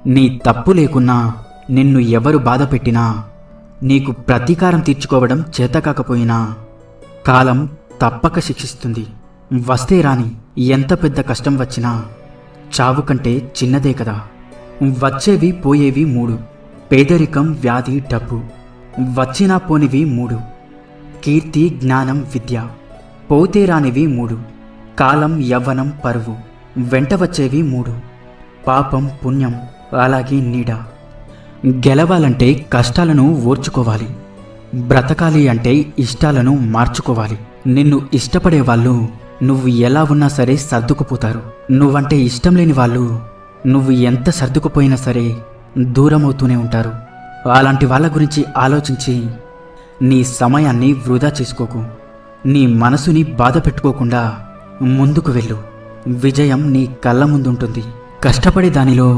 నీ తప్పు లేకున్నా నిన్ను ఎవరు బాధ పెట్టినా, నీకు ప్రతీకారం తీర్చుకోవడం చేతకాకపోయినా కాలం తప్పక శిక్షిస్తుంది. వస్తే రాని ఎంత పెద్ద కష్టం వచ్చినా చావు కంటే చిన్నదే కదా. వచ్చేవి పోయేవి మూడు: పేదరికం, వ్యాధి, డబ్బు. వచ్చినా పోనివి మూడు: కీర్తి, జ్ఞానం, విద్య. పోతే రానివి మూడు: కాలం, యవ్వనం, పరువు. వెంట వచ్చేవి మూడు: పాపం, పుణ్యం, అలాగే నీడ. గెలవాలంటే కష్టాలను ఓర్చుకోవాలి, బ్రతకాలి అంటే ఇష్టాలను మార్చుకోవాలి. నిన్ను ఇష్టపడే వాళ్ళు నువ్వు ఎలా ఉన్నా సరే సర్దుకుపోతారు. నువ్వంటే ఇష్టం లేని వాళ్ళు నువ్వు ఎంత సర్దుకుపోయినా సరే దూరమవుతూనే ఉంటారు. అలాంటి వాళ్ళ గురించి ఆలోచించి నీ సమయాన్ని వృధా చేసుకోకు. నీ మనసుని బాధ పెట్టుకోకుండా ముందుకు వెళ్ళు. విజయం నీ కళ్ళ ముందుంటుంది. కష్టపడే దానిలో